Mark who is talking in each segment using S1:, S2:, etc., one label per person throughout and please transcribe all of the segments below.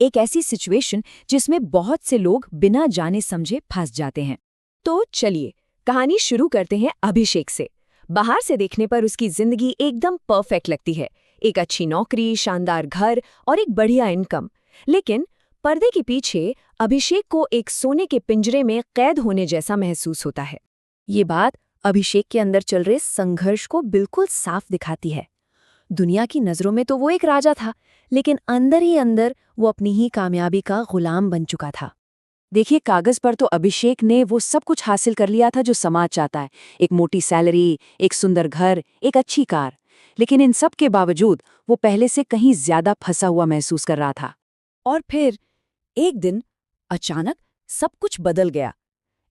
S1: एक ऐसी सिचुएशन जिसमें बहुत से लोग बिना जाने समझे फंस जाते हैं। तो चलिए कहानी शुरू करते हैं अभिषेक से। बाहर से देखने पर उसकी जिंदगी एकदम परफेक्ट लगती है, एक अच्छी नौकरी, शानदार घर और एक बढ़िया इनकम। लेकिन पर्दे के पीछे अभिषेक को एक सोने के पिंजरे में कैद होने जैसा महसूस होता है। ये बात अभिषेक के अंदर चल रहे संघर्ष को बिल्कुल साफ दिखाती है। दुनिया की नजरों में तो वो एक राजा था, लेकिन अंदर ही अंदर वो अपनी ही कामयाबी का गुलाम बन चुका था। देखिए, कागज पर तो अभिषेक ने वो सब कुछ हासिल कर लिया था जो समाज चाहता है, एक मोटी सैलरी, एक सुंदर घर, एक अच्छी कार। लेकिन इन सब के बावजूद वो पहले से कहीं ज्यादा फंसा हुआ महसूस कर रहा था। और फिर एक दिन अचानक सब कुछ बदल गया।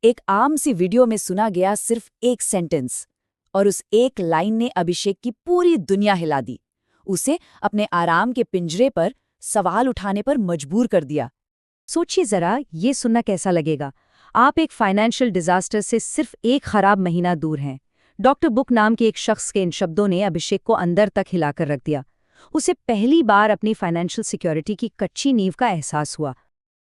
S1: एक आम सी वीडियो में सुना गया सिर्फ एक सेंटेंस, और उस एक लाइन ने अभिषेक की पूरी दुनिया हिला दी। उसे अपने आराम के पिंजरे पर सवाल उठाने पर मजबूर कर दिया। सोचिए जरा, ये सुनना कैसा लगेगा। आप एक फाइनेंशियल डिजास्टर से सिर्फ एक खराब महीना दूर हैं। डॉक्टर बुक नाम के एक शख्स के इन शब्दों ने अभिषेक को अंदर तक हिलाकर रख दिया। उसे पहली बार अपनी फाइनेंशियल सिक्योरिटी की कच्ची नींव का एहसास हुआ।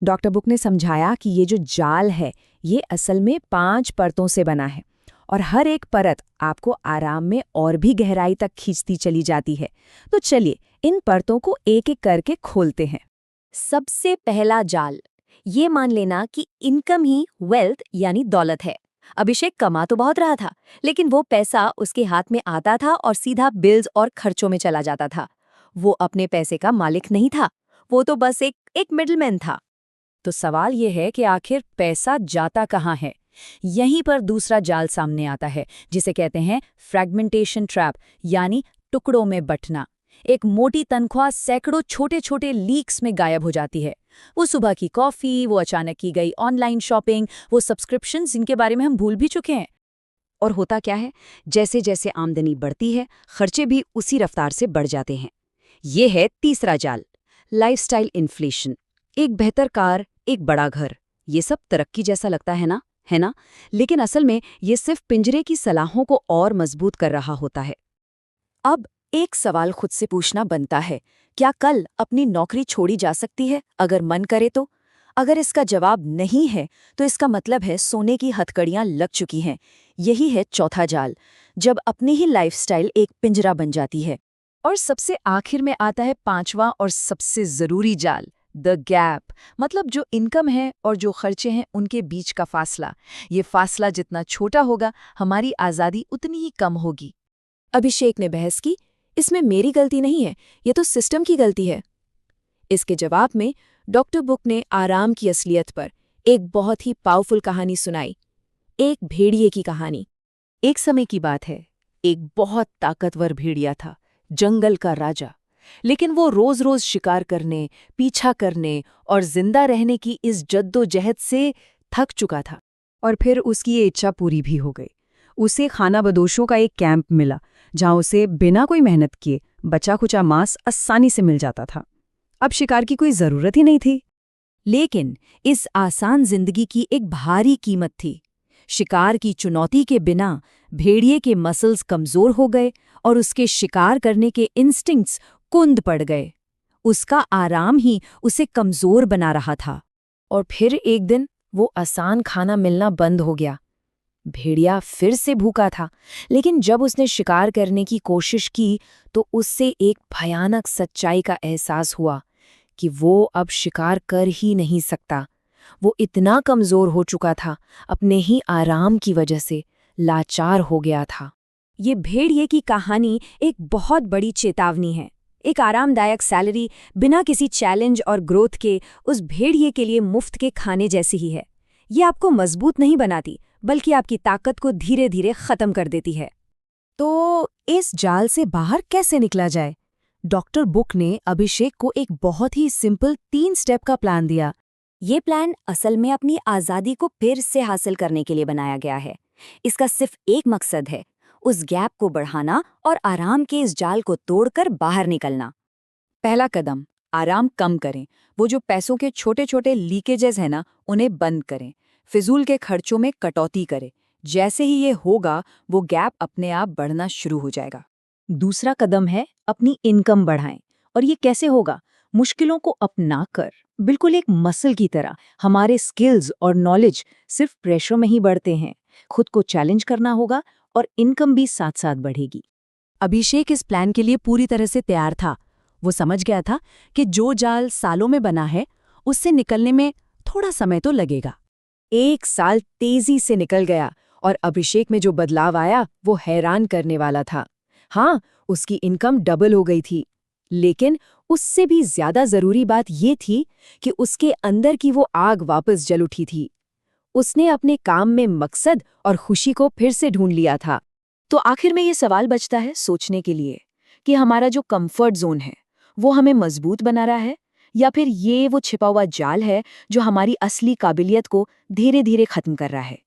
S1: डॉक्टर बुक ने समझाया कि ये जो जाल है, ये असल में 5 परतों से बना है, और हर एक परत आपको आराम में और भी गहराई तक खींचती चली जाती है। तो चलिए इन परतों को एक-एक करके खोलते हैं। सबसे पहला जाल, ये मान लेना कि इनकम ही वेल्थ यानी दौलत है। अभिषेक कमा तो बहुत रहा था, लेकिन वो पैसा उसके हाथ में आता था और सीधा बिल्स और खर्चों में चला जाता था। वो अपने पैसे का मालिक नहीं था, वो तो बस एक मिडलमैन था। तो सवाल ये है कि आखिर पैसा जाता कहाँ है? यहीं पर दूसरा जाल सामने आता है, जिसे कहते हैं फ्रैगमेंटेशन ट्रैप, यानी टुकड़ों में बंटना। एक मोटी तनख्वाह सैकड़ों छोटे छोटे लीक्स में गायब हो जाती है। वो सुबह की कॉफी, वो अचानक की गई ऑनलाइन शॉपिंग, वो सब्सक्रिप्शंस जिनके बारे में हम भूल भी चुके हैं। और होता क्या है, जैसे जैसे आमदनी बढ़ती है, खर्चे भी उसी रफ्तार से बढ़ जाते हैं। ये है तीसरा जाल, लाइफस्टाइल इन्फ्लेशन। एक बेहतर कार, एक बड़ा घर, ये सब तरक्की जैसा लगता है ना? लेकिन असल में ये सिर्फ पिंजरे की सलाहों को और मजबूत कर रहा होता है। अब एक सवाल खुद से पूछना बनता है, क्या कल अपनी नौकरी छोड़ी जा सकती है अगर मन करे तो? अगर इसका जवाब नहीं है, तो इसका मतलब है सोने की हथकड़ियां लग चुकी हैं। यही है चौथा जाल, जब अपनी ही लाइफस्टाइल एक पिंजरा बन जाती है। और सबसे आखिर में आता है 5वां और सबसे जरूरी जाल, द गैप, मतलब जो इनकम है और जो खर्चे हैं उनके बीच का फासला। ये फासला जितना छोटा होगा, हमारी आज़ादी उतनी ही कम होगी। अभिषेक ने बहस की, इसमें मेरी गलती नहीं है, ये तो सिस्टम की गलती है। इसके जवाब में डॉक्टर बुक ने आराम की असलियत पर एक बहुत ही पावरफुल कहानी सुनाई, एक भेड़िए की कहानी। एक समय की बात है, एक बहुत ताकतवर भेड़िया था, जंगल का राजा। लेकिन वो रोज रोज शिकार करने, पीछा करने और जिंदा रहने की इस जद्दोजहद से थक चुका था। और फिर उसकी ये इच्छा पूरी भी हो गई। उसे खानाबदोशों का एक कैंप मिला, जहां उसे बिना कोई मेहनत किए बचा खुचा मांस आसानी से मिल जाता था। अब शिकार की कोई जरूरत ही नहीं थी। लेकिन इस आसान जिंदगी की एक भारी कीमत थी। शिकार की चुनौती के बिना भेड़िए के मसल्स कमजोर हो गए और उसके शिकार करने के इंस्टिंक्ट्स कुंद पड़ गए। उसका आराम ही उसे कमजोर बना रहा था। और फिर एक दिन वो आसान खाना मिलना बंद हो गया। भेड़िया फिर से भूखा था, लेकिन जब उसने शिकार करने की कोशिश की तो उससे एक भयानक सच्चाई का एहसास हुआ कि वो अब शिकार कर ही नहीं सकता। वो इतना कमजोर हो चुका था, अपने ही आराम की वजह से लाचार हो गया था। ये भेड़िए की कहानी एक बहुत बड़ी चेतावनी है। एक आरामदायक सैलरी बिना किसी चैलेंज और ग्रोथ के उस भेड़िए के लिए मुफ्त के खाने जैसी ही है। ये आपको मजबूत नहीं बनाती, बल्कि आपकी ताकत को धीरे धीरे खत्म कर देती है। तो इस जाल से बाहर कैसे निकला जाए? डॉक्टर बुक ने अभिषेक को एक बहुत ही सिंपल 3 स्टेप का प्लान दिया। ये प्लान असल में अपनी आज़ादी को फिर से हासिल करने के लिए बनाया गया है। इसका सिर्फ एक मकसद है, उस गैप को बढ़ाना और आराम के इस जाल को तोड़कर बाहर निकलना। पहला कदम, आराम कम करें। वो जो पैसों के छोटे छोटे लीकेजेस हैं ना, उन्हें बंद करें। फिजूल के खर्चों में कटौती करें। जैसे ही ये होगा, वो गैप अपने आप बढ़ना शुरू हो जाएगा। दूसरा कदम है अपनी इनकम बढ़ाएं। और ये कैसे होगा? मुश्किलों को अपनाकर,
S2: बिल्कुल एक मसल की तरह हमारे स्किल्स और नॉलेज सिर्फ प्रेशर में ही बढ़ते हैं। खुद को चैलेंज करना होगा और इनकम भी साथ साथ बढ़ेगी।
S1: अभिषेक इस प्लान के लिए पूरी तरह से तैयार था। वो समझ गया था कि जो जाल सालों में बना है, उससे निकलने में थोड़ा समय तो लगेगा। 1 साल तेजी से निकल गया और अभिषेक में जो बदलाव आया वो हैरान करने वाला था। हाँ, उसकी इनकम डबल हो गई थी, लेकिन उससे भी ज्यादा जरूरी बात ये थी कि उसके अंदर की वो आग वापस जल उठी थी। उसने अपने काम में मकसद और खुशी को फिर से ढूंढ लिया था। तो आखिर में ये सवाल बचता है सोचने के लिए कि हमारा जो कंफर्ट जोन है वो हमें मजबूत बना रहा है, या फिर ये वो छिपा हुआ जाल है जो हमारी असली काबिलियत को धीरे धीरे खत्म कर रहा है।